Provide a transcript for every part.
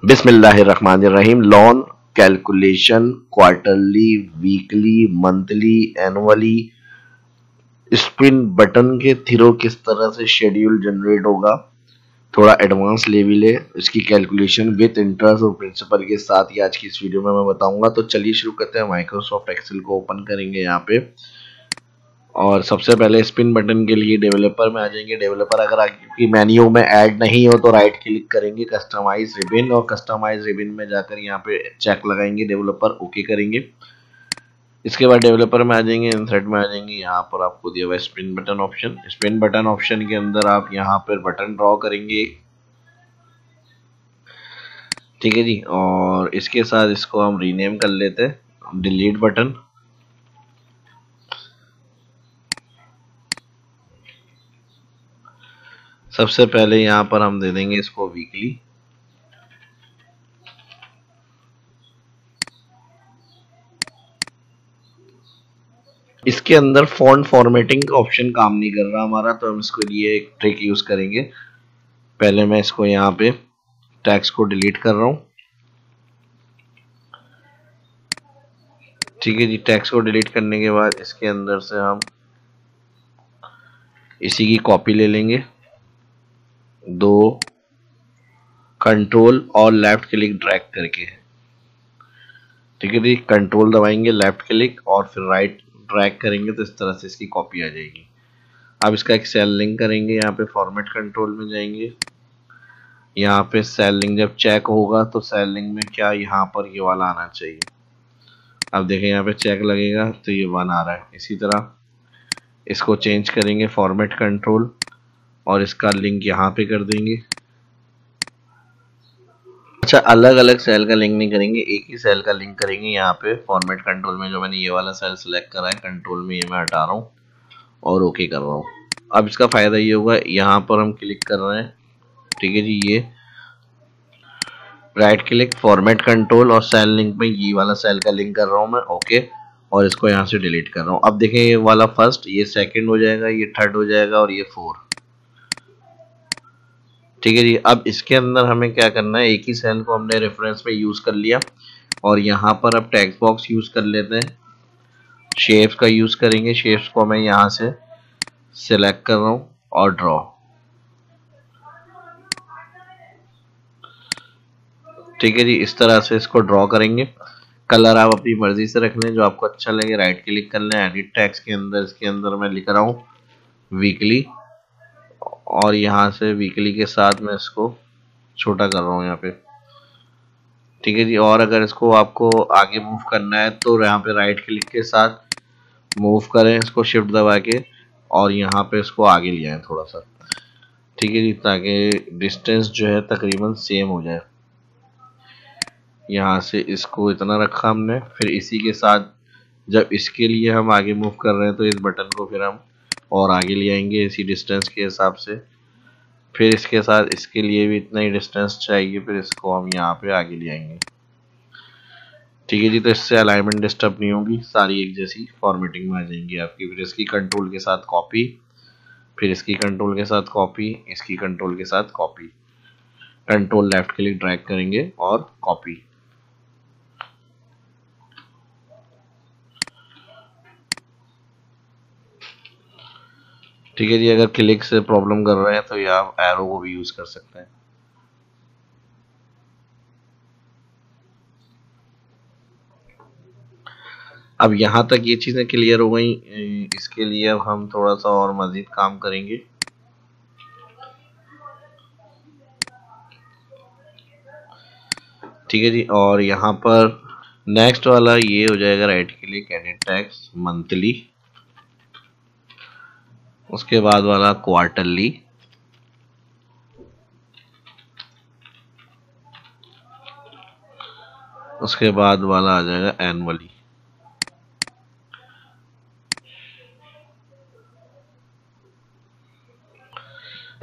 बिस्मिल्लाहिर्रहमानिर्रहीम। Loan calculation quarterly, weekly, monthly, annually spin button के through किस तरह से शेड्यूल जनरेट होगा, थोड़ा एडवांस लेवल है इसकी कैलकुलेशन विद इंटरेस्ट और प्रिंसिपल के साथ ही आज की इस वीडियो में मैं बताऊंगा। तो चलिए शुरू करते हैं। माइक्रोसॉफ्ट एक्सेल को ओपन करेंगे यहाँ पे और सबसे पहले स्पिन बटन के लिए डेवलपर में आ जाएंगे। डेवलपर अगर आपकी मेन्यू में ऐड नहीं हो तो राइट क्लिक करेंगे कस्टमाइज रिबिन और कस्टमाइज रिबिन में जाकर यहाँ पे चेक लगाएंगे डेवलपर, ओके करेंगे। इसके बाद डेवलपर में आ जाएंगे, इंसर्ट में आ जाएंगे। यहाँ पर आपको दिया हुआ spin button option. Spin button option के अंदर आप यहाँ पर बटन ड्रॉ करेंगे, ठीक है जी। और इसके साथ इसको हम रीनेम कर लेते हैं डिलीट बटन। सबसे पहले यहाँ पर हम दे देंगे इसको वीकली। इसके अंदर फॉन्ट फॉर्मेटिंग का ऑप्शन काम नहीं कर रहा हमारा, तो हम इसके लिए एक ट्रिक यूज करेंगे। पहले मैं इसको यहाँ पे टेक्स्ट को डिलीट कर रहा हूँ, ठीक है जी। टेक्स्ट को डिलीट करने के बाद इसके अंदर से हम इसी की कॉपी ले लेंगे, दो कंट्रोल और लेफ्ट क्लिक ड्रैग करके, ठीक है जी। कंट्रोल दबाएंगे, लेफ्ट क्लिक और फिर राइट ड्रैग करेंगे तो इस तरह से इसकी कॉपी आ जाएगी। अब इसका एक सेल लिंक करेंगे, यहाँ पे फॉर्मेट कंट्रोल में जाएंगे। यहाँ पे सेल लिंक जब चेक होगा तो सेल लिंक में क्या यहाँ पर ये वाला आना चाहिए। अब देखें यहाँ पे चेक लगेगा तो ये 1 आ रहा है। इसी तरह इसको चेंज करेंगे फॉर्मेट कंट्रोल और इसका लिंक यहाँ पे कर देंगे। अच्छा, अलग अलग सेल का लिंक नहीं करेंगे, एक ही सेल का लिंक करेंगे। यहाँ पे फॉर्मेट कंट्रोल में जो मैंने ये वाला सेल सेलेक्ट करा है, कंट्रोल में ये मैं हटा रहा हूँ और ओके कर रहा हूँ। अब इसका फायदा ये होगा, यहाँ पर हम क्लिक कर रहे हैं, ठीक है जी। ये राइट क्लिक फॉर्मेट कंट्रोल और सेल लिंक में ये वाला सेल का लिंक कर रहा हूँ मैं, ओके। और इसको यहाँ से डिलीट कर रहा हूँ। अब देखें ये वाला फर्स्ट, ये सेकंड हो जाएगा, ये थर्ड हो जाएगा और ये 4, ठीक है जी। अब इसके अंदर हमें क्या करना है, एक ही सेल को हमने रेफरेंस में यूज कर लिया और यहाँ पर अब टेक्स्ट बॉक्स यूज कर लेते हैं। शेप्स का यूज करेंगे, शेप्स को मैं यहाँ से सिलेक्ट कर रहा हूँ और ड्रॉ, ठीक है जी। इस तरह से इसको ड्रॉ करेंगे। कलर आप अपनी मर्जी से रख लें जो आपको अच्छा लगे, राइट क्लिक कर लें एडिट टेक्स्ट के अंदर। इसके अंदर मैं लिख रहा हूँ वीकली और यहाँ से वीकली के साथ मैं इसको छोटा कर रहा हूँ यहाँ पे, ठीक है जी। और अगर इसको आपको आगे मूव करना है तो यहाँ पे राइट क्लिक के साथ मूव करें इसको शिफ्ट दबा के और यहाँ पे इसको आगे ले आए थोड़ा सा, ठीक है जी, ताकि डिस्टेंस जो है तकरीबन सेम हो जाए। यहाँ से इसको इतना रखा हमने, फिर इसी के साथ जब इसके लिए हम आगे मूव कर रहे हैं तो इस बटन को फिर हम और आगे ले आएंगे इसी डिस्टेंस के हिसाब से। फिर इसके साथ इसके लिए भी इतना ही डिस्टेंस चाहिए, फिर इसको हम यहाँ पे आगे ले आएंगे, ठीक है जी। तो इससे अलाइनमेंट डिस्टर्ब नहीं होगी, सारी एक जैसी फॉर्मेटिंग में आ जाएंगी आपकी। फिर इसकी कंट्रोल के साथ कॉपी, फिर इसकी कंट्रोल के साथ कॉपी, इसकी कंट्रोल के साथ copy, control left click drag करेंगे और कॉपी, ठीक है जी। अगर क्लिक से प्रॉब्लम कर रहे हैं तो ये आप एरो को भी यूज कर सकते हैं। अब यहाँ तक ये चीजें क्लियर हो गई। इसके लिए अब हम थोड़ा सा और मजीद काम करेंगे। ठीक है जी। और यहाँ पर नेक्स्ट वाला ये हो जाएगा, right click edit text monthly, उसके बाद वाला क्वार्टरली, उसके बाद वाला आ जाएगा एनुअली।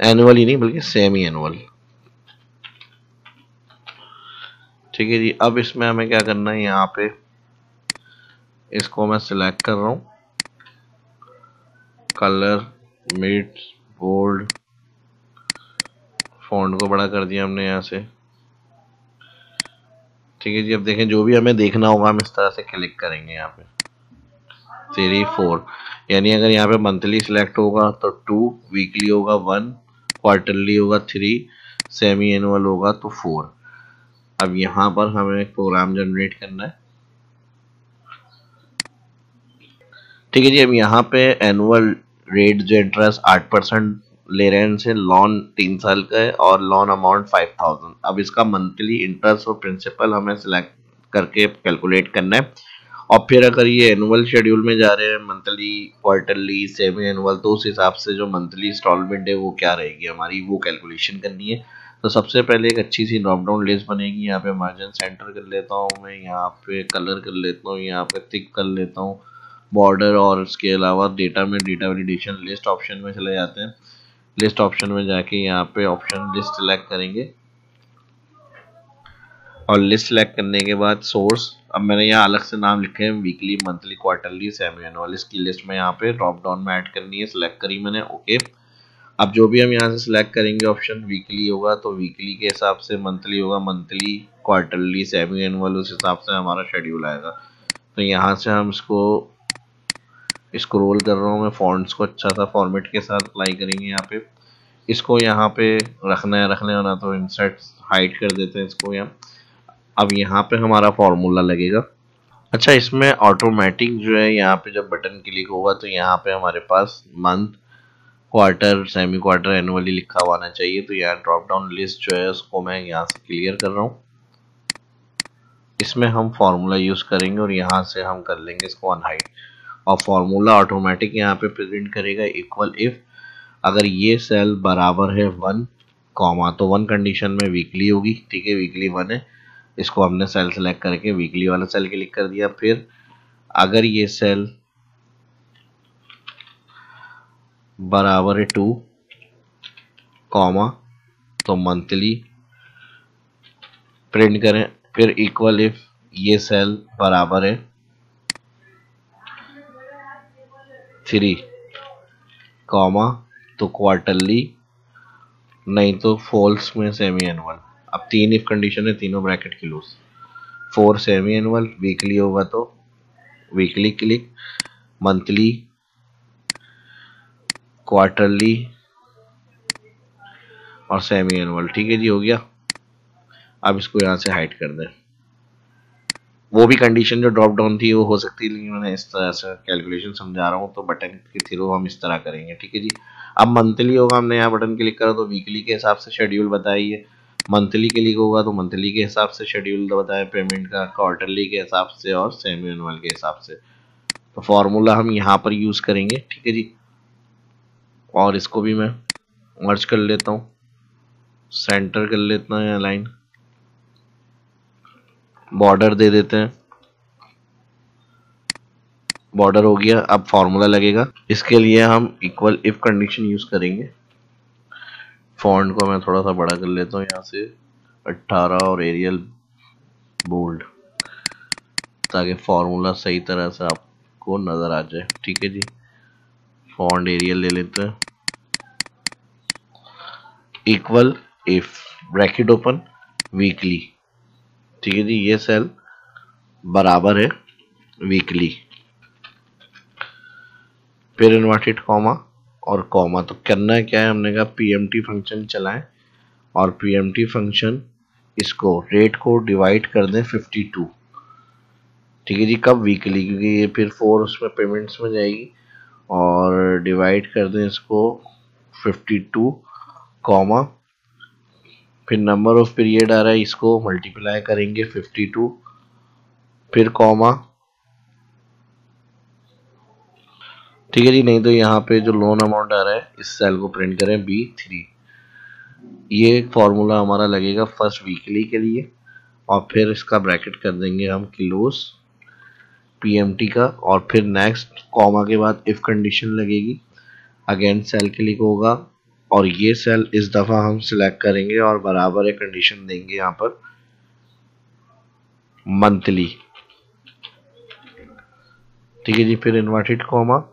एनुअली नहीं बल्कि सेमी एनुअल, ठीक है जी। अब इसमें हमें क्या करना है, यहाँ पे इसको मैं सिलेक्ट कर रहा हूँ, कलर मिड बोल्ड, फॉन्ट को बड़ा कर दिया हमने यहाँ से, ठीक है जी। अब देखें जो भी हमें देखना होगा हम इस तरह से क्लिक करेंगे यहाँ पे 3 4, यानी अगर यहाँ पे मंथली सिलेक्ट होगा तो 2, वीकली होगा 1, क्वार्टरली होगा 3, सेमी एनुअल होगा तो 4। अब यहाँ पर हमें एक प्रोग्राम जनरेट करना है। ठीक है जी। अब यहाँ पे एनुअल रेट जो इंटरेस्ट 8% ले रहे हैं इनसे, लोन 3 साल का है और लोन अमाउंट 5000। अब इसका मंथली इंटरेस्ट और प्रिंसिपल हमें सिलेक्ट करके कैलकुलेट करना है। और फिर अगर ये एनुअल शेड्यूल में जा रहे हैं, मंथली, क्वार्टरली, सेमी एनुअल, तो उस हिसाब से जो मंथली इंस्टॉलमेंट है वो क्या रहेगी हमारी, वो कैलकुलेशन करनी है। तो सबसे पहले एक अच्छी सी ड्रॉप डाउन लिस्ट बनेगी। यहाँ पे मार्जिन सेंटर कर लेता हूँ मैं, यहाँ पे कलर कर लेता हूँ, यहाँ पे थिक कर लेता हूँ बॉर्डर, और इसके अलावा डेटा में डेटा वैलिडेशन लिस्ट ऑप्शन में चले जाते हैं। लिस्ट ऑप्शन में जाके यहाँ पे ऑप्शन लिस्ट सेलेक्ट करेंगे और लिस्ट सेलेक्ट करने के बाद सोर्स, अब मैंने यहाँ अलग से नाम लिखे हैं weekly, monthly, quarterly, semi annual. इसकी लिस्ट में यहाँ पे ड्रॉप डाउन में ऐड करनी है, सिलेक्ट करी मैंने, ओके। अब जो भी हम यहाँ से सिलेक्ट करेंगे ऑप्शन, वीकली होगा तो वीकली के हिसाब से, मंथली होगा मंथली, क्वार्टरली, सेमी एनुअल, उस हिसाब से हमारा शेड्यूल आएगा। तो यहाँ से हम इसको स्क्रॉल कर रहा हूँ मैं, फॉन्ट्स को अच्छा सा फॉर्मेट के साथ अप्लाई करेंगे यहाँ पे। इसको यहाँ पे रखना है, रखने वाला तो इंसर्ट हाइड कर देते हैं इसको यहाँ। अब यहाँ पे हमारा फॉर्मूला लगेगा। अच्छा, इसमें ऑटोमेटिक जो है यहाँ पे जब बटन क्लिक होगा तो यहाँ पे हमारे पास month, quarter, semi quarter, annually लिखा हुआ आना चाहिए। तो यहाँ ड्रॉप डाउन लिस्ट जो है उसको मैं यहाँ से क्लियर कर रहा हूँ। इसमें हम फॉर्मूला यूज करेंगे और यहाँ से हम कर लेंगे इसको अनहाइड, और फॉर्मूला ऑटोमेटिक यहाँ पे प्रेजेंट करेगा इक्वल इफ अगर ये सेल बराबर है 1, कॉमा, तो 1 कंडीशन में वीकली होगी। ठीक है, वीकली 1 है, इसको हमने सेल सेलेक्ट करके वीकली वाला सेल क्लिक कर दिया। फिर अगर ये सेल बराबर है 2, कॉमा, तो मंथली प्रिंट करें। फिर इक्वल इफ ये सेल बराबर है 3, कॉमा, तो क्वार्टरली, नहीं तो फॉल्स में सेमी एनुअल। अब 3 इफ कंडीशन है, तीनों bracket close. 4 semi annual, weekly होगा तो वीकली क्लिक, मंथली, क्वार्टरली और सेमी एनुअल। ठीक है जी, हो गया। अब इसको यहाँ से हाइड कर दें। वो भी कंडीशन जो ड्रॉप डाउन थी वो हो सकती है, लेकिन मैंने इस तरह से कैलकुलेशन समझा रहा हूँ तो बटन के थ्रू हम इस तरह करेंगे। ठीक है जी। अब मंथली होगा, हमने यहाँ बटन क्लिक करा तो वीकली के हिसाब से शेड्यूल बताइए, मंथली क्लिक होगा तो मंथली के हिसाब से शेड्यूल बताए पेमेंट का, क्वार्टरली के हिसाब से और सेमी एनुअल के हिसाब से। तो फॉर्मूला हम यहाँ पर यूज करेंगे। ठीक है जी। और इसको भी मैं मर्ज कर लेता हूँ, सेंटर कर लेता हूँ, यहाँ लाइन, बॉर्डर दे देते हैं, बॉर्डर हो गया। अब फॉर्मूला लगेगा, इसके लिए हम इक्वल इफ कंडीशन यूज करेंगे। फॉन्ट को मैं थोड़ा सा बड़ा कर लेता हूँ यहाँ से 18 और एरियल बोल्ड, ताकि फॉर्मूला सही तरह से आपको नजर आ जाए। ठीक है जी। फॉन्ट एरियल ले लेते हैं, equal if bracket open weekly. ठीक है जी, ये सेल बराबर है वीकली, फिर इन्वर्टेड कॉमा और कॉमा। तो करना है क्या है, हमने कहा पीएमटी फंक्शन चलाएं और पीएमटी फंक्शन इसको रेट को डिवाइड कर दें 52। ठीक है जी। कब, वीकली, क्योंकि ये फिर 4 उसमें पेमेंट्स में जाएगी, और डिवाइड कर दें इसको 52, कॉमा, फिर नंबर ऑफ पीरियड आ रहा है, इसको मल्टीप्लाई करेंगे 52, फिर कॉमा। ठीक है जी। नहीं तो यहाँ पे जो लोन अमाउंट आ रहा है इस सेल को प्रिंट करें B3। ये फॉर्मूला हमारा लगेगा फर्स्ट वीकली के लिए, और फिर इसका ब्रैकेट कर देंगे हम क्लोज पीएमटी का, और फिर नेक्स्ट कॉमा के बाद इफ कंडीशन लगेगी, अगेन सेल क्लिक होगा और ये सेल इस दफा हम सिलेक्ट करेंगे और बराबर है कंडीशन देंगे यहाँ पर मंथली। ठीक है जी। फिर इन्वर्टेड कॉमा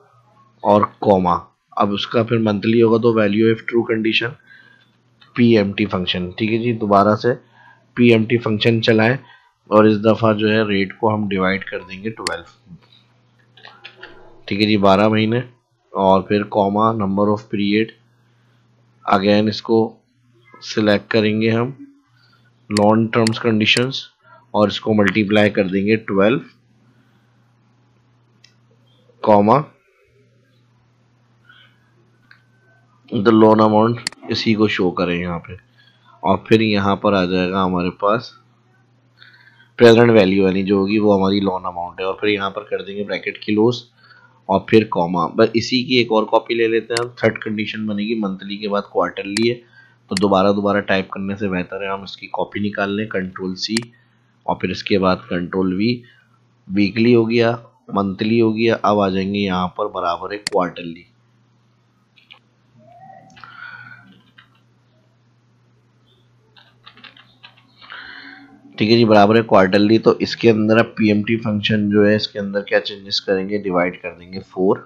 और कॉमा। अब उसका फिर मंथली होगा तो value if true condition PMT function. ठीक है जी। दोबारा से पीएमटी फंक्शन चलाएं और इस दफ़ा जो है रेट को हम डिवाइड कर देंगे 12। ठीक है जी, 12 महीने। और फिर comma number of period, again इसको सिलेक्ट करेंगे हम लॉन्ग टर्म्स कंडीशंस और इसको मल्टीप्लाई कर देंगे 12, कॉमा द लोन अमाउंट, इसी को शो करें यहाँ पे। और फिर यहाँ पर आ जाएगा हमारे पास प्रेजेंट वैल्यू वाली जो होगी वो हमारी लोन अमाउंट है। और फिर यहाँ पर कर देंगे ब्रैकेट क्लोज और फिर कॉमा। बस इसी की एक और कॉपी ले लेते हैं हम। थर्ड कंडीशन बनेगी मंथली के बाद क्वार्टरली है, तो दोबारा टाइप करने से बेहतर है हम इसकी कॉपी निकाल लें, कंट्रोल सी और फिर इसके बाद कंट्रोल वी। वीकली हो गया, मंथली हो गया, अब आ जाएंगे यहाँ पर बराबर है क्वार्टरली। ठीक है जी, बराबर है क्वार्टरली। तो इसके अंदर अब पीएमटी फंक्शन जो है इसके अंदर क्या चेंजेस करेंगे, डिवाइड कर देंगे 4,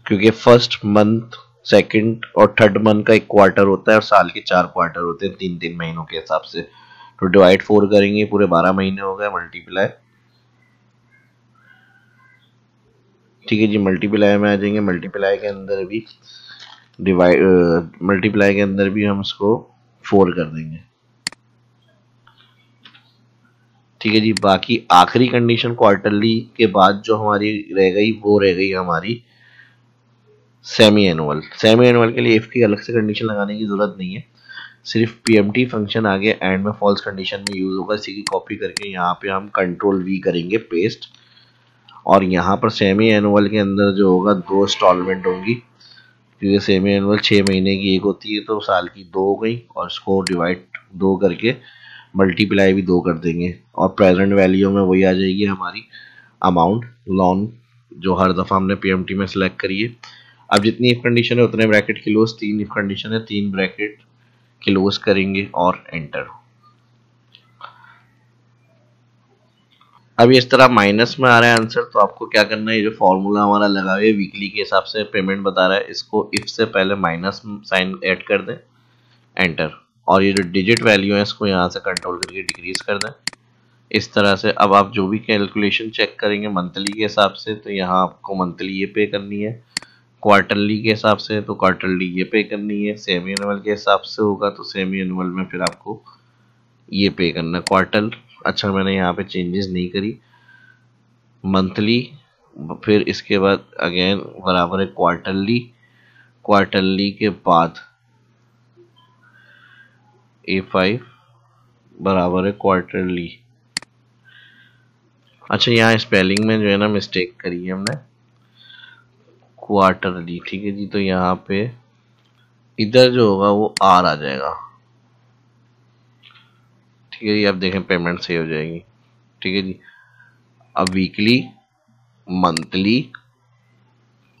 क्योंकि फर्स्ट मंथ सेकंड और थर्ड मंथ का एक क्वार्टर होता है और साल के 4 क्वार्टर होते हैं 3-3 महीनों के हिसाब से। तो डिवाइड 4 करेंगे, पूरे 12 महीने हो गए, मल्टीप्लाई। ठीक है जी, मल्टीप्लाई में आ जाएंगे। मल्टीप्लाई के अंदर भी मल्टीप्लाई के अंदर भी हम इसको 4 कर देंगे। ठीक है जी, बाकी आखिरी कंडीशन क्वार्टरली के बाद जो हमारी रह गई वो रह गई हमारी सेमी एनुअल। सेमी एनुअल के लिए इफ की अलग से कंडीशन लगाने की जरूरत नहीं है, सिर्फ पीएमटी फंक्शन आगे एंड में फॉल्स कंडीशन में यूज होगा। इसी की कॉपी करके यहाँ पे हम कंट्रोल वी करेंगे पेस्ट। और यहाँ पर सेमी एनुअल के अंदर जो होगा 2 इंस्टॉलमेंट होंगी, क्योंकि सेमी एनुअल 6 महीने की एक होती है तो साल की 2 हो गई। और इसको डिवाइड 2 करके मल्टीप्लाई भी 2 कर देंगे। और प्रेजेंट वैल्यू में वही आ जाएगी हमारी अमाउंट लोन जो हर दफ़ा हमने पीएमटी में सिलेक्ट करी है। अब जितनी इफ कंडीशन है उतने ब्रैकेट क्लोज, 3 इफ कंडीशन है 3 ब्रैकेट क्लोज करेंगे और एंटर। अब इस तरह माइनस में आ रहा है आंसर, तो आपको क्या करना है, ये जो फॉर्मूला हमारा लगा हुआ है वीकली के हिसाब से पेमेंट बता रहा है, इसको इफ से पहले माइनस साइन ऐड कर दें, एंटर। और ये जो डिजिट वैल्यू है इसको यहाँ से कंट्रोल करके डिक्रीज कर दें इस तरह से। अब आप जो भी कैलकुलेशन चेक करेंगे मंथली के हिसाब से, तो यहाँ आपको मंथली ये पे करनी है, क्वार्टरली के हिसाब से तो क्वार्टरली ये पे करनी है, सेमी एनुअल के हिसाब से होगा तो सेमी एनुअल में फिर आपको ये पे करना है क्वार्टर। अच्छा, मैंने यहाँ पे चेंजेस नहीं करी, मंथली फिर इसके बाद अगेन बराबर है क्वार्टरली, क्वार्टरली के बाद A5 बराबर है क्वार्टरली। अच्छा, यहाँ स्पेलिंग में जो है ना मिस्टेक करी है हमने, क्वार्टरली। ठीक है जी, तो यहाँ पे इधर जो होगा वो आर आ जाएगा। ठीक है जी, अब देखें पेमेंट सही हो जाएगी। ठीक है जी, अब वीकली, मंथली,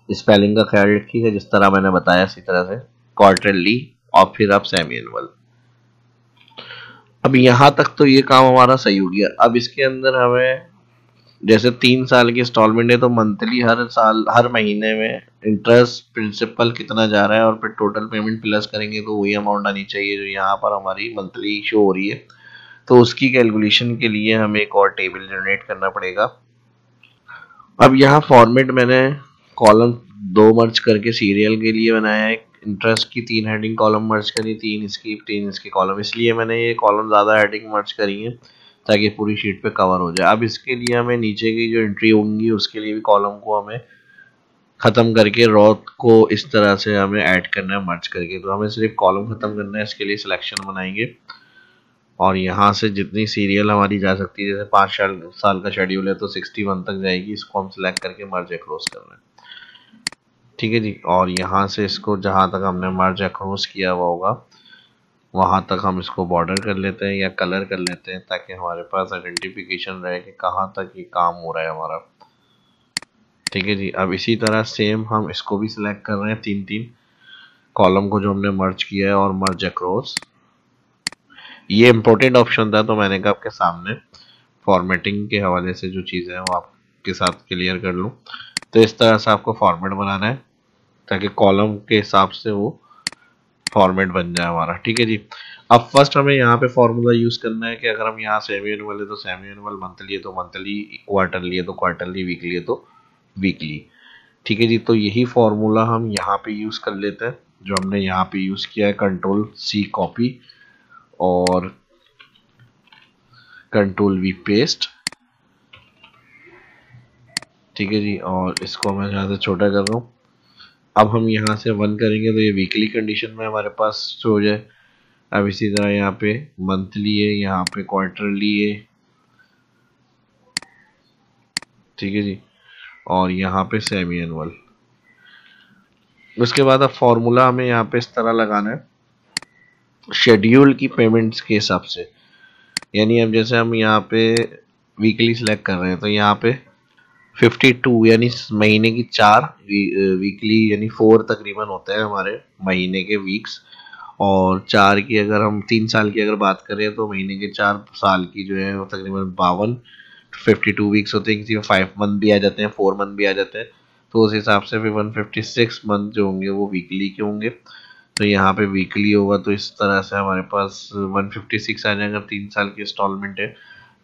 स्पेलिंग का ख्याल रखिएगा जिस तरह मैंने बताया इसी तरह से, क्वार्टरली और फिर अब सेमी एनुअल। अब यहाँ तक तो ये काम हमारा सही हो गया। अब इसके अंदर हमें जैसे 3 साल की इंस्टॉलमेंट है तो मंथली हर साल हर महीने में इंटरेस्ट प्रिंसिपल कितना जा रहा है और फिर टोटल पेमेंट प्लस करेंगे तो वही अमाउंट आनी चाहिए जो यहाँ पर हमारी मंथली शो हो रही है। तो उसकी कैलकुलेशन के लिए हमें एक और टेबल जनरेट करना पड़ेगा। अब यहाँ फॉर्मेट मैंने कॉलम 2 मर्ज करके सीरियल के लिए बनाया है। इंटरेस्ट की 3 हेडिंग कॉलम मर्ज करी, 3 इसकी कॉलम, इसलिए मैंने ये कॉलम ज़्यादा हेडिंग मर्ज करी है ताकि पूरी शीट पे कवर हो जाए। अब इसके लिए हमें नीचे की जो एंट्री होंगी उसके लिए भी कॉलम को हमें ख़त्म करके रो को इस तरह से हमें ऐड करना है मर्ज करके। तो हमें सिर्फ कॉलम ख़त्म करना है, इसके लिए सिलेक्शन बनाएंगे और यहाँ से जितनी सीरियल हमारी जा सकती है, जैसे 5 साल का शेड्यूल है तो 61 तक जाएगी, इसको हम सिलेक्ट करके मर्ज अक्रॉस कर रहे हैं। ठीक है जी, और यहाँ से इसको जहाँ तक हमने मर्ज अक्रॉस किया हुआ होगा वहाँ तक हम इसको बॉर्डर कर लेते हैं या कलर कर लेते हैं ताकि हमारे पास आइडेंटिफिकेशन रहे कि कहाँ तक ये काम हो रहा है हमारा। ठीक है जी, अब इसी तरह सेम हम इसको भी सिलेक्ट कर रहे हैं, 3 कॉलम को जो हमने मर्ज किया है और मर्ज अक्रॉस। ये इम्पोर्टेंट ऑप्शन था तो मैंने कहा आपके सामने फॉर्मेटिंग के हवाले से जो चीज़ें हैं वो आपके साथ क्लियर कर लूँ। तो इस तरह से आपको फॉर्मेट बनाना है ताकि कॉलम के हिसाब से वो फॉर्मेट बन जाए हमारा। ठीक है जी, अब फर्स्ट हमें यहाँ पे फॉर्मूला यूज करना है कि अगर हम यहाँ सेमी एनुअल है तो सेमी एनुअल, मंथली है तो मंथली, क्वार्टरली है तो क्वार्टरली, वीकली है तो वीकली। ठीक है जी, तो यही फॉर्मूला हम यहाँ पे यूज कर लेते हैं जो हमने यहाँ पे यूज किया है, कंट्रोल सी कॉपी और कंट्रोल वी पेस्ट। ठीक है जी, और इसको मैं यहाँ से छोटा कर रहा हूँ। अब हम यहाँ से 1 करेंगे तो ये वीकली कंडीशन में हमारे पास शो हो जाए। अब इसी तरह यहाँ पे मंथली है, यहाँ पे क्वार्टरली है। ठीक है जी, और यहाँ पे सेमी एनुअल। उसके बाद अब फॉर्मूला हमें यहाँ पे इस तरह लगाना है शेड्यूल की पेमेंट्स के हिसाब से। यानी अब जैसे हम यहाँ पे वीकली सिलेक्ट कर रहे हैं तो यहाँ पे 52 यानी महीने की 4 वीकली यानी 4 तकरीबन होते हैं हमारे महीने के वीक्स, और 4 की अगर हम 3 साल की अगर बात करें तो महीने के 4 साल की जो है वो तकरीबन 52 52 वीक्स होते हैं। किसी में 5 मंथ भी आ जाते हैं, 4 मंथ भी आ जाते हैं, तो उस हिसाब से फिर 156 मंथ जो होंगे वो वीकली के होंगे। तो यहाँ पे वीकली होगा तो इस तरह से हमारे पास 156 आ जाएगा, 3 साल की इंस्टॉलमेंट है।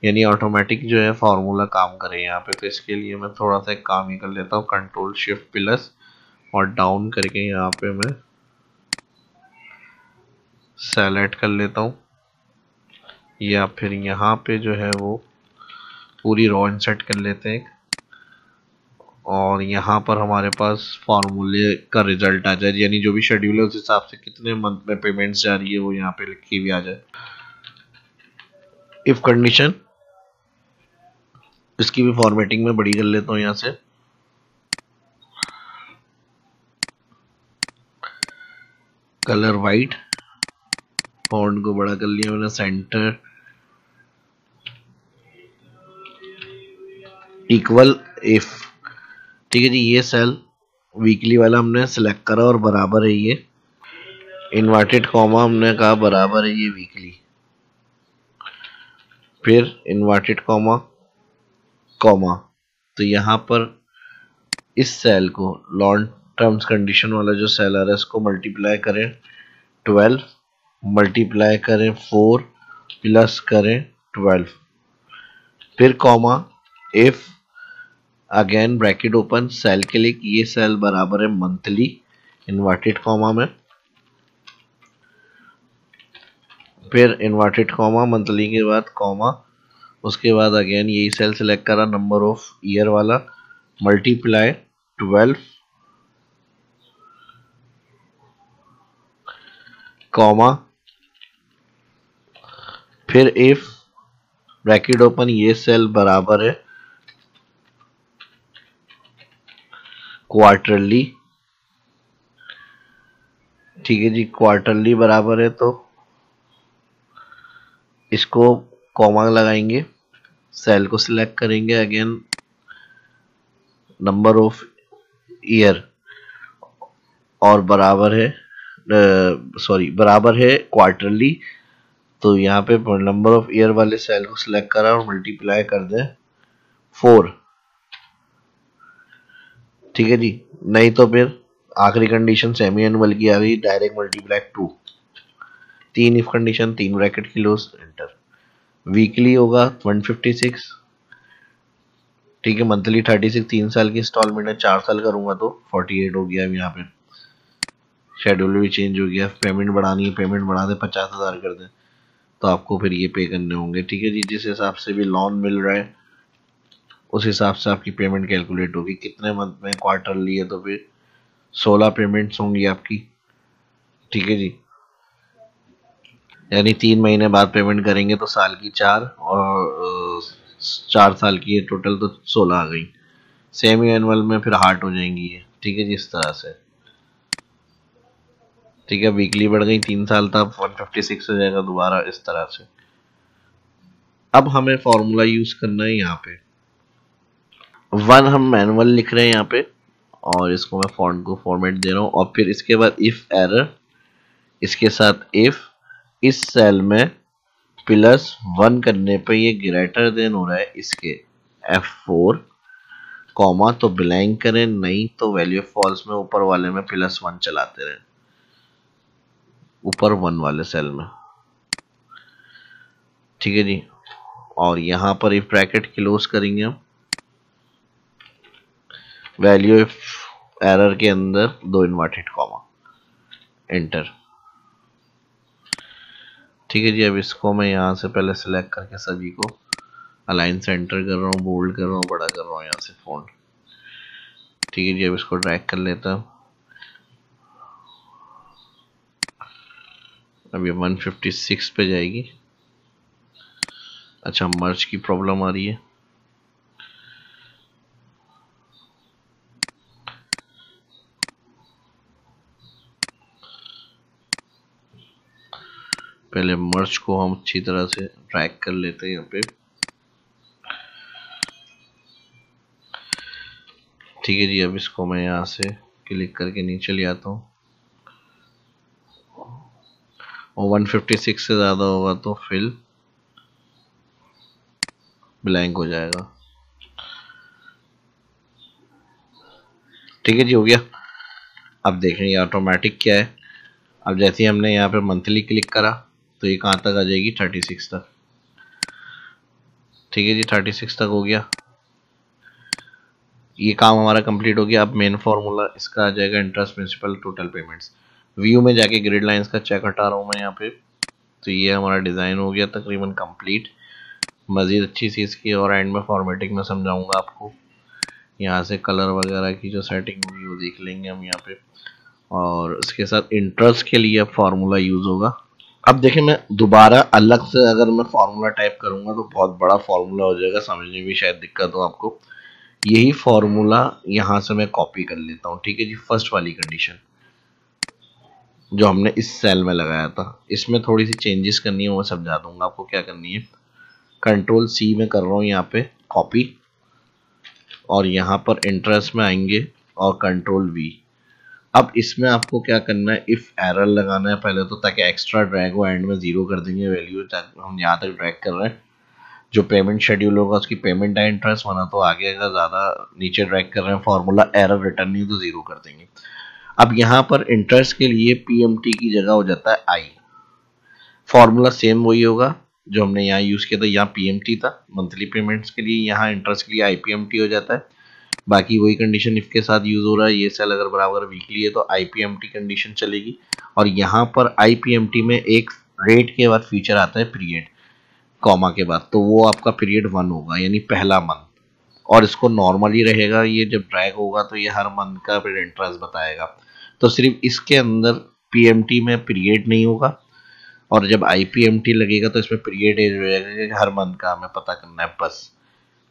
यानी ऑटोमेटिक जो है फार्मूला काम करे यहाँ पे। तो इसके लिए मैं थोड़ा सा एक काम ही कर लेता हूँ, कंट्रोल शिफ्ट प्लस और डाउन करके यहाँ पे मैं सेलेक्ट कर लेता हूँ, या फिर यहाँ पे जो है वो पूरी रॉ इंसर्ट कर लेते हैं और यहाँ पर हमारे पास फार्मूले का रिजल्ट आ जाए, यानी जो भी शेड्यूल है उस हिसाब से कितने मंथ में पेमेंट्स जा रही है वो यहाँ पे लिखी हुई आ जाए। इफ कंडीशन इसकी भी फॉर्मेटिंग में बड़ी कर लेता हूँ, यहाँ से कलर वाइट, फॉन्ट को बड़ा कर लिया मैंने, सेंटर इक्वल इफ। ठीक है जी, ये सेल वीकली वाला हमने सिलेक्ट करा और बराबर है ये इन्वर्टेड कॉमा, हमने कहा बराबर है ये वीकली, फिर इन्वर्टेड कॉमा कॉमा। तो यहाँ पर इस सेल को लॉन्ग टर्म्स कंडीशन वाला जो सेल आ रहा है इसको मल्टीप्लाई करें 12, मल्टीप्लाई करें 4 प्लस करें 12, फिर comma if again bracket open cell के लिए ये सेल बराबर है मंथली इन्वर्टेड कॉमा में, फिर इन्वर्टेड कॉमा मंथली के बाद कॉमा, उसके बाद अगेन यही सेल सिलेक्ट करा नंबर ऑफ ईयर वाला, मल्टीप्लाई 12 कॉमा, फिर इफ ब्रैकेट ओपन ये सेल बराबर है क्वार्टरली। ठीक है जी, क्वार्टरली बराबर है तो इसको कॉमा लगाएंगे, सेल को सिलेक्ट करेंगे, अगेन नंबर ऑफ ईयर और बराबर है बराबर है क्वार्टरली। तो यहाँ पे नंबर ऑफ ईयर वाले सेल को सिलेक्ट करा और मल्टीप्लाई कर दे 4। ठीक है जी, नहीं तो फिर आखिरी कंडीशन सेमी एनुअल की आ गई, direct multiply 2। 3 if condition, 3 bracket close, enter. Weekly होगा 156। ठीक है, मंथली 36, 3 साल की इंस्टॉलमेंट है, 4 साल करूंगा तो 48 हो गया। अब यहाँ पे शेड्यूल भी चेंज हो गया, पेमेंट बढ़ानी है, पेमेंट बढ़ा दे 50,000 कर दे तो आपको फिर ये पे करने होंगे। ठीक है जी, जिस हिसाब से भी लोन मिल रहा है उस हिसाब से आपकी पेमेंट कैलकुलेट होगी। कितने मंथ में क्वार्टरली है तो फिर 16 पेमेंट्स होंगी आपकी। ठीक है जी, यानी 3 महीने बाद पेमेंट करेंगे तो साल की 4 और 4 साल की टोटल तो 16 आ गई। सेमी एनुअल में फिर हार्ट हो जाएंगी ये। ठीक है जी, इस तरह से। ठीक है, वीकली बढ़ गई, 3 साल तक 156 हो जाएगा दोबारा, इस तरह से। अब हमें फॉर्मूला यूज करना है यहाँ पे 1 हम मैनुअल लिख रहे हैं यहाँ पे, और इसको मैं फॉन्ट को फॉर्मेट दे रहा हूँ, और फिर इसके बाद इफ एरर, इसके साथ इफ इस सेल में +1 करने पे ये ग्रेटर देन हो रहा है इसके F4 कॉमा, तो ब्लैंक करें, नहीं तो वैल्यू फॉल्स में ऊपर वाले में +1 चलाते रहे, ऊपर 1 वाले सेल में। ठीक है जी। और यहाँ पर इफ ब्रैकेट क्लोज करेंगे हम, वैल्यू इफ एरर के अंदर 2 इन्वर्टेड कॉमा, एंटर। ठीक है जी। अब इसको मैं यहाँ से पहले सिलेक्ट करके सभी को अलाइन सेंटर कर रहा हूँ, बोल्ड कर रहा हूँ, बड़ा कर रहा हूँ यहाँ से फ़ॉन्ट। ठीक है जी। अब इसको ड्रैग कर लेता हूँ। अब ये 156 पे जाएगी। अच्छा, मर्ज की प्रॉब्लम आ रही है। पहले मर्ज को हम अच्छी तरह से ड्रैग कर लेते हैं यहाँ पे। ठीक है जी। अब इसको मैं यहाँ से क्लिक करके नीचे ले आता हूँ, और 156 से ज़्यादा होगा तो फिल ब्लैंक हो जाएगा। ठीक है जी, हो गया। अब देखें ये ऑटोमेटिक क्या है। अब जैसे ही हमने यहाँ पे मंथली क्लिक करा तो ये कहाँ तक आ जाएगी, 36 तक। ठीक है जी, 36 तक हो गया। ये काम हमारा कंप्लीट हो गया। अब मेन फार्मूला इसका आ जाएगा, interest principal total payments. View में जाके ग्रिड लाइंस का चेक हटा रहा हूँ मैं यहाँ पे। तो ये हमारा डिज़ाइन हो गया तकरीबन कंप्लीट। मज़ीद अच्छी चीज़ की और एंड में फॉर्मेटिंग में समझाऊंगा आपको। यहाँ से कलर वगैरह की जो सेटिंग होगी वो देख लेंगे हम यहाँ पे। और उसके साथ इंटरेस्ट के लिए अब फार्मूला यूज़ होगा। अब देखें, मैं दोबारा अलग से अगर मैं फार्मूला टाइप करूँगा तो बहुत बड़ा फार्मूला हो जाएगा, समझने में भी शायद दिक्कत हो आपको। यही फार्मूला यहाँ से मैं कॉपी कर लेता हूँ। ठीक है जी। फर्स्ट वाली कंडीशन जो हमने इस सेल में लगाया था, इसमें थोड़ी सी चेंजेस करनी है, वो समझा दूंगा आपको क्या करनी है। कंट्रोल सी में कर रहा हूँ यहाँ पे कॉपी, और यहाँ पर इंटरेस्ट में आएंगे और कंट्रोल वी। अब इसमें आपको क्या करना है, इफ एरर लगाना है पहले तो, ताकि एक्स्ट्रा ड्रैग हो, एंड में 0 कर देंगे वैल्यू। हम यहाँ तक ड्रैग कर रहे हैं, जो पेमेंट शेड्यूल होगा उसकी पेमेंट है इंटरेस्ट होना, तो आगे अगर ज़्यादा नीचे ड्रैग कर रहे हैं फार्मूला एरर रिटर्न नहीं तो 0 कर देंगे। अब यहाँ पर इंटरेस्ट के लिए पीएमटी की जगह हो जाता है आई। फार्मूला सेम वही होगा जो हमने यहाँ यूज़ किया था, यहाँ पीएमटी था मंथली पेमेंट्स के लिए, यहाँ इंटरेस्ट के लिए आईपीएमटी हो जाता है। बाकी वही कंडीशन इफ के साथ यूज हो रहा है। ये सेल अगर बराबर वीकली है तो आईपीएमटी कंडीशन चलेगी। और यहाँ पर आईपीएमटी में एक रेट के बाद फीचर आता है पीरियड कॉमा के बाद, तो वो आपका पीरियड 1 होगा, यानी पहला मंथ। और इसको नॉर्मली रहेगा, ये जब ड्रैग होगा तो ये हर मंथ का फिर इंटरेस्ट बताएगा। तो सिर्फ इसके अंदर पीएमटी में पीरियड नहीं होगा, और जब आईपीएमटी लगेगा तो इसमें पीरियड एज हो जाएगा कि हर मंथ का हमें पता करना है बस,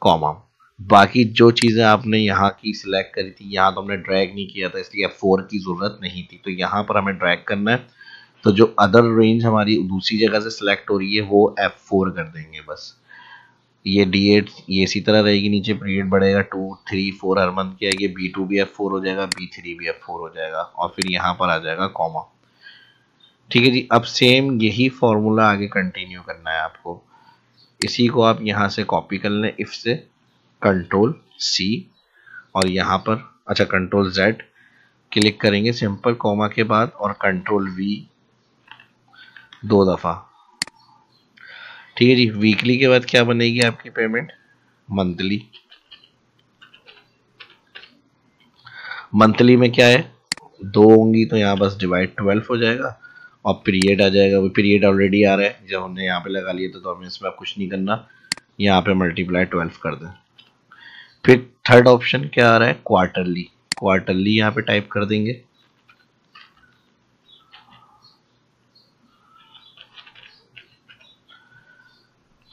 कॉमा। बाकी जो चीज़ें आपने यहाँ की सिलेक्ट करी थी, यहाँ तो हमने ड्रैग नहीं किया था इसलिए F4 की ज़रूरत नहीं थी, तो यहाँ पर हमें ड्रैग करना है। तो जो अदर रेंज हमारी दूसरी जगह से सिलेक्ट हो रही है वो F4 कर देंगे बस। ये D8 ये इसी तरह रहेगी, नीचे पीरियड बढ़ेगा 2 3 4 हर मंथ की आएगी। B2 भी F4 हो जाएगा, B3 भी F4 हो जाएगा, और फिर यहाँ पर आ जाएगा कॉमा। ठीक है जी। अब सेम यही फॉर्मूला आगे कंटिन्यू करना है आपको। इसी को आप यहाँ से कॉपी कर लें, इफ से कंट्रोल सी, और यहाँ पर अच्छा कंट्रोल जेड क्लिक करेंगे सिंपल कॉमा के बाद, और कंट्रोल वी 2 दफ़ा। ठीक है जी। वीकली के बाद क्या बनेगी आपकी पेमेंट, मंथली। मंथली में क्या है, 2 होंगी तो यहाँ बस डिवाइड 12 हो जाएगा, और पीरियड आ जाएगा। वो पीरियड ऑलरेडी आ रहा है, जब हमने यहाँ पे लगा लिया तो हमें इसमें कुछ नहीं करना, यहाँ पे मल्टीप्लाई 12 कर दें। फिर थर्ड ऑप्शन क्या आ रहा है, क्वार्टरली। क्वार्टरली यहाँ पे टाइप कर देंगे।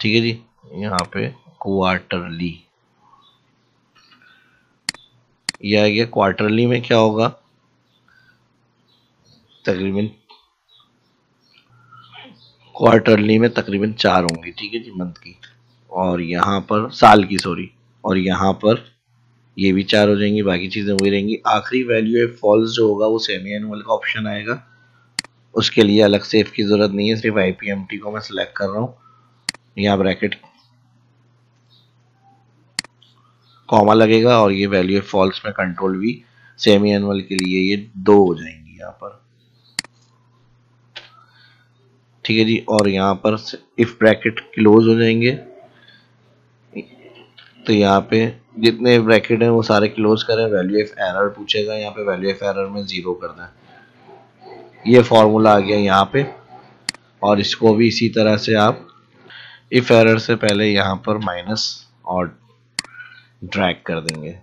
ठीक है जी। यहाँ पे क्वार्टरली ये आ गया। क्वार्टरली में क्या होगा, तकरीबन क्वार्टरली में तकरीबन 4 होंगी। ठीक है जी, मंथ की, और यहाँ पर साल की, सॉरी, और यहाँ पर ये भी 4 हो जाएंगी, बाकी चीज़ें वही रहेंगी। आखिरी वैल्यू है फॉल्स जो होगा वो सेमी एनुअल का ऑप्शन आएगा, उसके लिए अलग से इफ की ज़रूरत नहीं है, सिर्फ आईपीएमटी को मैं सिलेक्ट कर रहा हूँ, यहाँ ब्रैकेट कॉमा लगेगा, और ये वैल्यू है फॉल्स में कंट्रोल वी। सेमी एनुअल के लिए ये 2 हो जाएंगी यहाँ पर। ठीक है जी। और यहाँ पर इफ ब्रैकेट क्लोज हो जाएंगे तो यहाँ पे जितने ब्रैकेट हैं वो सारे क्लोज करें, वैल्यू ऑफ एरर पूछेगा, यहाँ पे वैल्यू ऑफ एरर में 0 करना है। ये फॉर्मूला आ गया यहाँ पे। और इसको भी इसी तरह से आप इफ एरर से पहले यहाँ पर माइनस और ड्रैग कर देंगे।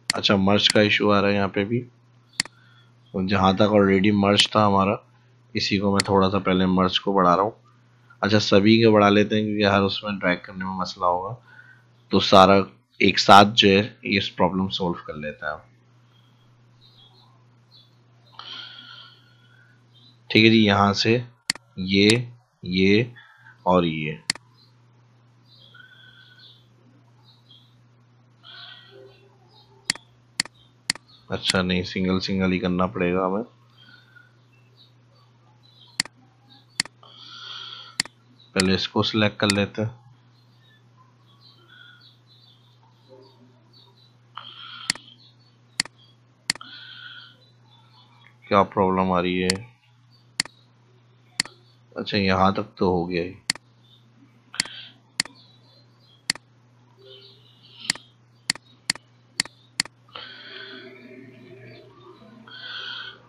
अच्छा, मर्ज का इशू आ रहा है यहाँ पे भी। जहाँ तक ऑलरेडी मर्ज था हमारा, इसी को मैं थोड़ा सा पहले मर्ज को बढ़ा रहा हूँ। अच्छा, सभी के बढ़ा लेते हैं क्योंकि हर उसमें ड्रैग करने में मसला होगा, तो सारा एक साथ जो है ये प्रॉब्लम सोल्व कर लेता है। ठीक है जी। यहाँ से ये और ये, अच्छा नहीं, सिंगल सिंगल ही करना पड़ेगा हमें। पहले इसको सिलेक्ट कर लेते हैं। क्या प्रॉब्लम आ रही है? अच्छा, यहाँ तक तो हो गया ही।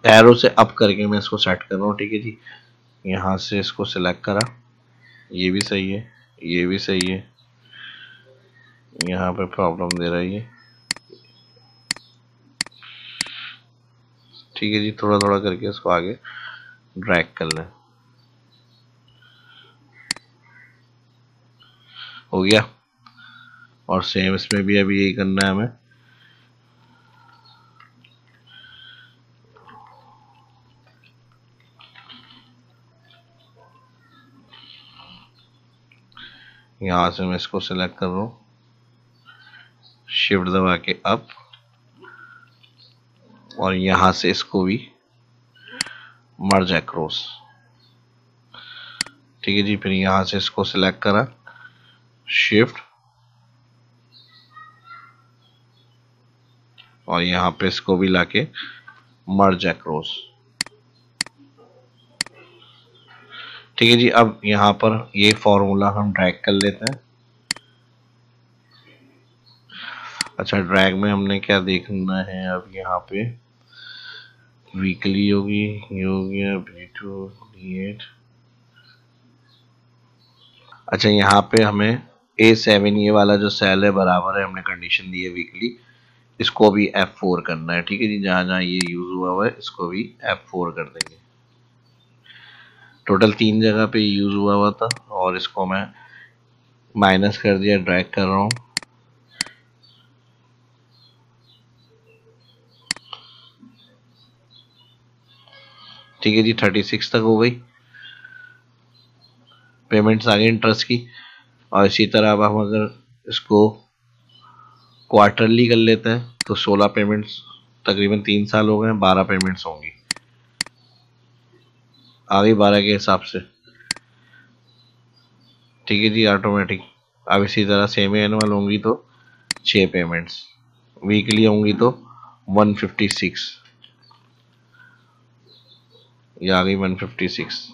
एरो से अप करके मैं इसको सेट कर रहा हूँ। ठीक है जी। यहाँ से इसको सिलेक्ट करा, ये भी सही है, ये भी सही है। यहाँ पे प्रॉब्लम दे रहा है ये। ठीक है जी, थोड़ा थोड़ा करके इसको आगे ड्रैग कर लें। हो गया। और सेम इसमें भी अभी यही करना है हमें। यहाँ से मैं इसको सिलेक्ट कर रहा हूँ, शिफ्ट दबा के अप, और यहाँ से इसको भी मर्ज अक्रॉस। ठीक है जी। फिर यहाँ से इसको सिलेक्ट करा, शिफ्ट, और यहाँ पे इसको भी लाके मर्ज अक्रॉस। ठीक है जी। अब यहाँ पर ये फॉर्मूला हम ड्रैग कर लेते हैं। अच्छा, ड्रैग में हमने क्या देखना है अब? यहाँ पे वीकली होगी, ये हो गया B2 D8। अच्छा, यहाँ पे हमें A7 ये वाला जो सेल है बराबर है, हमने कंडीशन दी है वीकली, इसको भी F4 करना है। ठीक है जी। जहाँ जहाँ ये यूज हुआ है इसको भी F4 कर देंगे। टोटल 3 जगह पे यूज हुआ था, और इसको मैं माइनस कर दिया, ड्रैग कर रहा हूँ। ठीक है जी। 36 तक हो गई पेमेंट्स आ गई इंटरेस्ट की। और इसी तरह अब हम अगर इसको क्वार्टरली कर लेते हैं तो 16 पेमेंट्स, तकरीबन 3 साल हो गए, 12 पेमेंट्स होंगी, आ गई 12 के हिसाब से। ठीक है जी, ऑटोमेटिक। अब इसी तरह सेमी एनुअल होंगी तो 6 पेमेंट्स, वीकली होंगी तो 156, ये आ गई 156।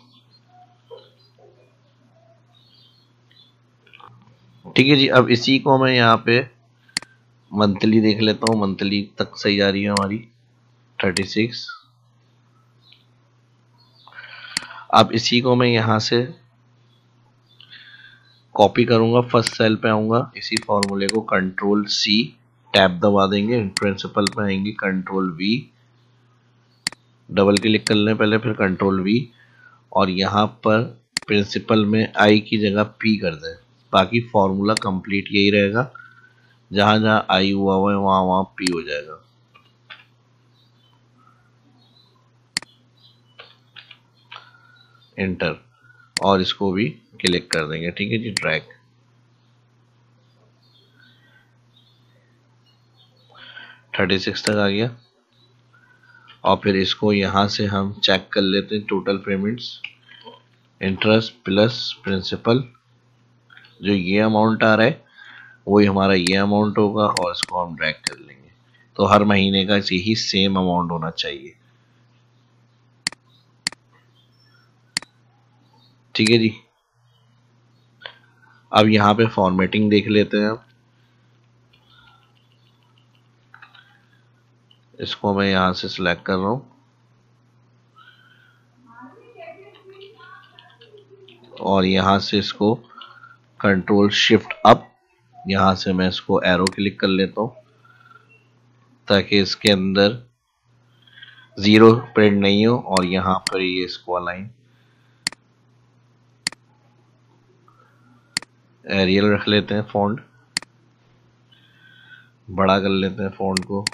ठीक है जी। अब इसी को मैं यहाँ पे मंथली देख लेता हूँ, मंथली तक सही आ रही है हमारी 36। अब इसी को मैं यहाँ से कॉपी करूंगा, फर्स्ट सेल पे आऊंगा, इसी फॉर्मूले को कंट्रोल C टैब दबा देंगे, प्रिंसिपल पे आएंगे, कंट्रोल V, डबल क्लिक कर लें पहले, फिर कंट्रोल V, और यहाँ पर प्रिंसिपल में I की जगह P कर दें। बाकी फॉर्मूला कंप्लीट यही रहेगा, जहां जहां I हुआ है वहां वहां P हो जाएगा। एंटर, और इसको भी क्लिक कर देंगे। ठीक है जी। ड्रैग, 36 तक आ गया। और फिर इसको यहाँ से हम चेक कर लेते हैं, total payments, interest plus principal, जो ये अमाउंट आ रहा है वही हमारा ये अमाउंट होगा, और इसको हम ड्रैग कर लेंगे। तो हर महीने का यही सेम अमाउंट होना चाहिए। ठीक है जी। अब यहाँ पे फॉर्मेटिंग देख लेते हैं। इसको मैं यहाँ से सिलेक्ट कर रहा हूँ और यहाँ से इसको कंट्रोल शिफ्ट अप, यहाँ से मैं इसको एरो क्लिक कर लेता हूँ ताकि इसके अंदर जीरो प्रिंट नहीं हो, और यहाँ पर ये इसको अलाइन एरियल रख लेते हैं, फॉन्ट बड़ा कर लेते हैं फॉन्ट को।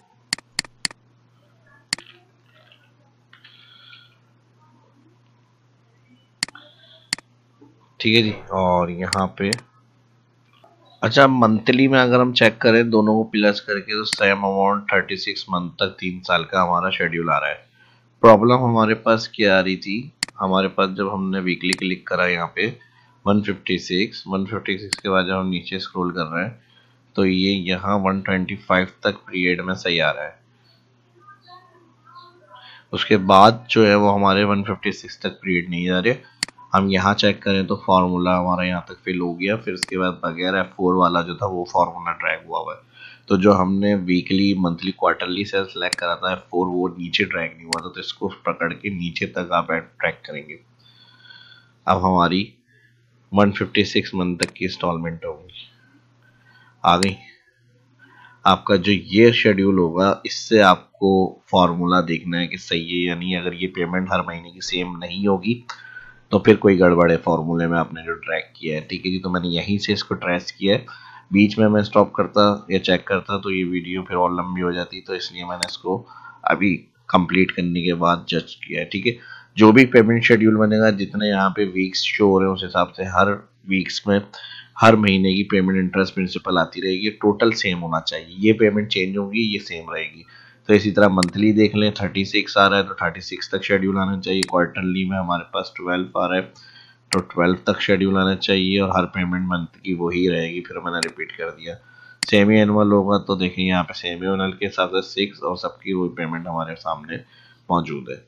ठीक है जी। और यहाँ पे अच्छा, मंथली में अगर हम चेक करें दोनों को प्लस करके तो सेम अमाउंट 36 मंथ तक 3 साल का हमारा शेड्यूल आ रहा है। प्रॉब्लम हमारे पास क्या आ रही थी, हमारे पास जब हमने वीकली क्लिक करा यहाँ पे 156 के बाद जब हम नीचे स्क्रॉल कर रहे हैं तो ये यहाँ 125 तक पीरियड में सही आ रहा है। उसके बाद जो है वो हमारे 156 तक पीरियड नहीं आ रहे। हम यहाँ चेक करें तो फार्मूला हमारा यहाँ तक फिल हो गया, फिर उसके बाद बगैर F4 वाला जो था वो फार्मूला ड्रैग हुआ हुआ है। तो जो हमने वीकली मंथली क्वार्टरली से सिलेक्ट करा था F4 वो नीचे ड्रैग नहीं हुआ था, तो इसको पकड़ के नीचे तक आप ट्रैक करेंगे। अब हमारी 156 मंथ तक की इंस्टॉलमेंट होगी आ गई। आपका जो ये शेड्यूल होगा इससे आपको फार्मूला देखना है कि सही है या नहीं। अगर ये पेमेंट हर महीने की सेम नहीं होगी तो फिर कोई गड़बड़ है फॉर्मूले में आपने जो ट्रैक किया है। ठीक है जी। तो मैंने यहीं से इसको ट्रेस किया है, बीच में मैं स्टॉप करता या चेक करता तो ये वीडियो फिर और लंबी हो जाती, तो इसलिए मैंने इसको अभी कंप्लीट करने के बाद जज किया है। ठीक है। जो भी पेमेंट शेड्यूल बनेगा, जितने यहाँ पे वीक्स शो हो रहे हैं उस हिसाब से हर वीक्स में हर महीने की पेमेंट इंटरेस्ट प्रिंसिपल आती रहेगी, टोटल सेम होना चाहिए। ये पेमेंट चेंज होगी, ये सेम रहेगी। तो इसी तरह मंथली देख लें 36 आ रहा है तो 36 तक शेड्यूल आना चाहिए। क्वार्टरली में हमारे पास 12 आ रहा है तो 12 तक शेड्यूल आना चाहिए, और हर पेमेंट मंथ की वही रहेगी। फिर मैंने रिपीट कर दिया। सेमी एनुअल होगा तो देखिए यहाँ पे सेमी एनुअल के हिसाब से 6 और सबकी वही पेमेंट हमारे सामने मौजूद है।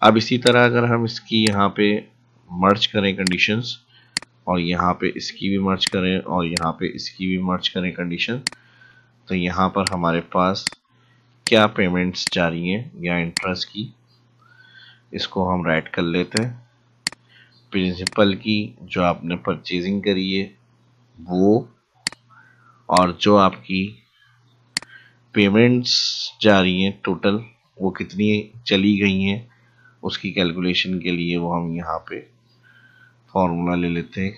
अब इसी तरह अगर हम इसकी यहाँ पे मर्ज करें कंडीशंस, और यहाँ पे इसकी भी मर्ज करें और यहाँ पे इसकी भी मर्ज करें कंडीशन, तो यहाँ पर हमारे पास क्या पेमेंट्स जा रही हैं या इंटरेस्ट की, इसको हम राइट कर लेते हैं। प्रिंसिपल की जो आपने परचेजिंग करी है वो, और जो आपकी पेमेंट्स जा रही हैं टोटल वो कितनी चली गई हैं उसकी कैलकुलेशन के लिए वो हम यहाँ पे फॉर्मूला ले लेते हैं,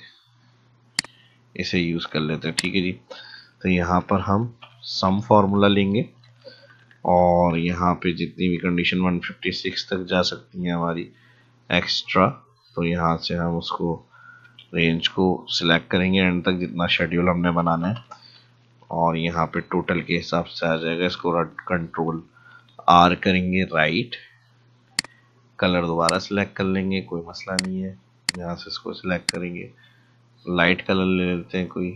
इसे यूज़ कर लेते हैं। ठीक है जी। तो यहाँ पर हम सम फार्मूला लेंगे और यहाँ पे जितनी भी कंडीशन 156 तक जा सकती हैं हमारी एक्स्ट्रा, तो यहाँ से हम उसको रेंज को सिलेक्ट करेंगे एंड तक जितना शेड्यूल हमने बनाना है, और यहाँ पे टोटल के हिसाब से आ जाएगा। इसको कंट्रोल R करेंगे राइट, कलर दोबारा सिलेक्ट कर लेंगे, कोई मसला नहीं है। यहाँ से इसको सिलेक्ट करेंगे, लाइट कलर ले लेते हैं कोई,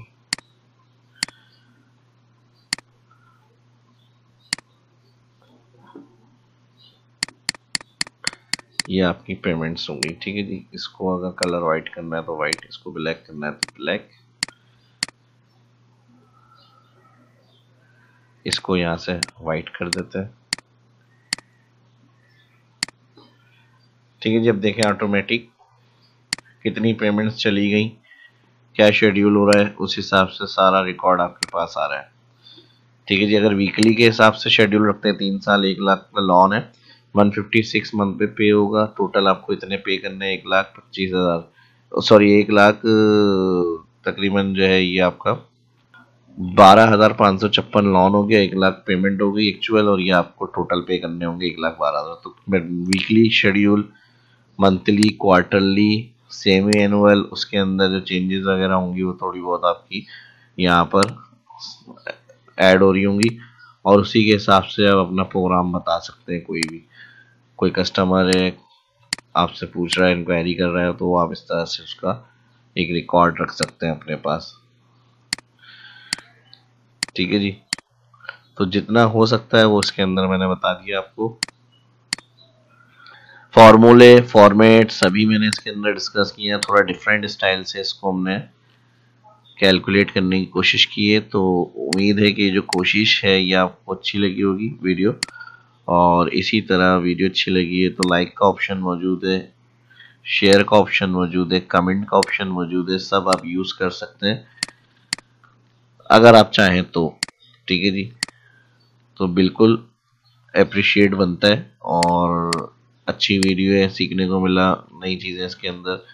ये आपकी पेमेंट्स होंगी। ठीक है जी। इसको अगर कलर वाइट करना है तो वाइट, इसको ब्लैक करना है तो ब्लैक, इसको यहाँ से वाइट कर देते हैं। ठीक है जी। अब देखें ऑटोमेटिक कितनी पेमेंट्स चली गई, क्या शेड्यूल हो रहा है, उस हिसाब से सारा रिकॉर्ड आपके पास आ रहा है। ठीक है जी। अगर वीकली के हिसाब से शेड्यूल रखते हैं 3 साल 1 लाख का लोन है, 156 मंथ पे पे होगा, टोटल आपको इतने पे करने हैं 1,25,000, सॉरी 1 लाख तकरीबन जो है ये आपका 12,556 लॉन हो गया, 1 लाख पेमेंट हो गई एक्चुअल, और ये आपको टोटल पे करने होंगे 1,12,000। तो weekly schedule, monthly, quarterly, semi annual, उसके अंदर जो चेंजेस वगैरह होंगी वो थोड़ी बहुत आपकी यहाँ पर ऐड हो रही होंगी, और उसी के हिसाब से आप अपना प्रोग्राम बता सकते हैं। कोई भी कोई कस्टमर है आपसे पूछ रहा है, इंक्वायरी कर रहा है, तो आप इस तरह से उसका एक रिकॉर्ड रख सकते हैं अपने पास। ठीक है जी। तो जितना हो सकता है वो इसके अंदर मैंने बता दिया आपको। फॉर्मूले फॉर्मेट सभी मैंने इसके अंदर डिस्कस किए हैं। थोड़ा डिफरेंट स्टाइल से इसको हमने कैलकुलेट करने की कोशिश की है, तो उम्मीद है कि जो कोशिश है ये आपको अच्छी लगी होगी वीडियो। और इसी तरह वीडियो अच्छी लगी है तो लाइक का ऑप्शन मौजूद है, शेयर का ऑप्शन मौजूद है, कमेंट का ऑप्शन मौजूद है, सब आप यूज़ कर सकते हैं अगर आप चाहें तो। ठीक है जी, तो बिल्कुल अप्रिशिएट बनता है और अच्छी वीडियो है, सीखने को मिला नई चीज़ें इसके अंदर।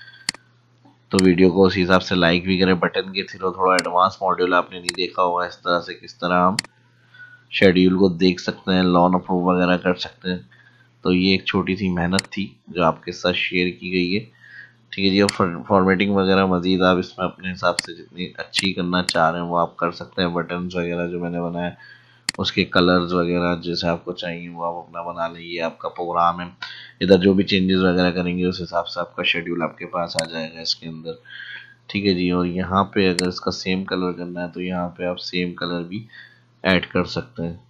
तो वीडियो को उस हिसाब से लाइक भी करें। बटन के थ्रू थोड़ा एडवांस मॉड्यूल आपने नहीं देखा होगा, इस तरह से किस तरह हम शेड्यूल को देख सकते हैं, लॉन अप्रूव वगैरह कर सकते हैं। तो ये एक छोटी सी मेहनत थी जो आपके साथ शेयर की गई है। ठीक है जी, और फॉर्मेटिंग वगैरह मज़ीद आप इसमें अपने हिसाब से जितनी अच्छी करना चाह रहे हैं वो आप कर सकते हैं। बटन्स वगैरह जो मैंने बनाया, उसके कलर्स वगैरह जैसे आपको चाहिए वो आप अपना बना लें। ये आपका प्रोग्राम है, इधर जो भी चेंजेस वगैरह करेंगे उस हिसाब से आपका शेड्यूल आपके पास आ जाएगा इसके अंदर। ठीक है जी, और यहाँ पे अगर इसका सेम कलर करना है तो यहाँ पे आप सेम कलर भी ऐड कर सकते हैं।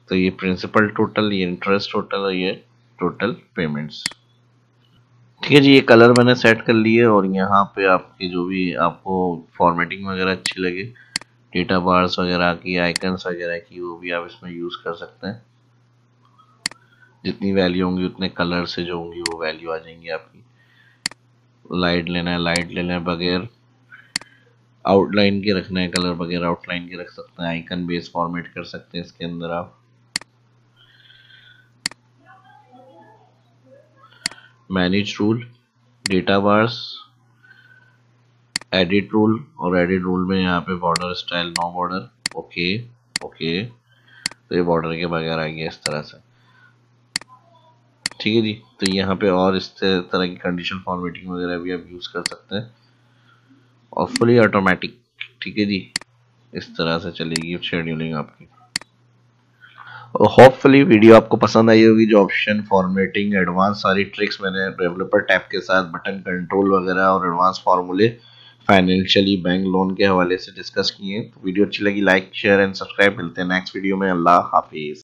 तो ये प्रिंसिपल टोटल, ये इंटरेस्ट टोटल और ये टोटल पेमेंट्स। ठीक है जी, ये कलर मैंने सेट कर लिए और यहाँ पे आपकी जो भी आपको फॉर्मेटिंग वगैरह अच्छी लगे, डेटा बार्स वगैरह की, आइकन्स वगैरह की, वो भी आप इसमें यूज़ कर सकते हैं। जितनी वैल्यू होंगी उतने कलर से जो होंगी वो वैल्यू आ जाएंगी आपकी। लाइट लेना है लाइट लेना है, बगैर आउटलाइन के रखना है कलर बगैर आउटलाइन के रख सकते हैं। आइकन बेस फॉर्मेट कर सकते हैं इसके अंदर आप। Manage rule, data bars, edit rule, और एडिट रूल में यहाँ पे border style no border, okay okay. तो ये बॉर्डर के बगैर आ गया इस तरह से। ठीक है जी, तो यहाँ पे और इस तरह की कंडीशन फॉर्मेटिंग वगैरह भी आप यूज़ कर सकते हैं और फुली ऑटोमेटिक। ठीक है जी, इस तरह से चलेगी शेड्यूलिंग आपकी। और होपफुली वीडियो आपको पसंद आई होगी। जो ऑप्शन फॉर्मेटिंग एडवांस सारी ट्रिक्स मैंने डेवलपर टैब के साथ बटन कंट्रोल वगैरह और एडवांस फार्मूले फाइनेंशियली बैंक लोन के हवाले से डिस्कस किए। तो वीडियो अच्छी लगी लाइक शेयर एंड सब्सक्राइब। मिलते हैं नेक्स्ट वीडियो में। अल्लाह हाफिज़।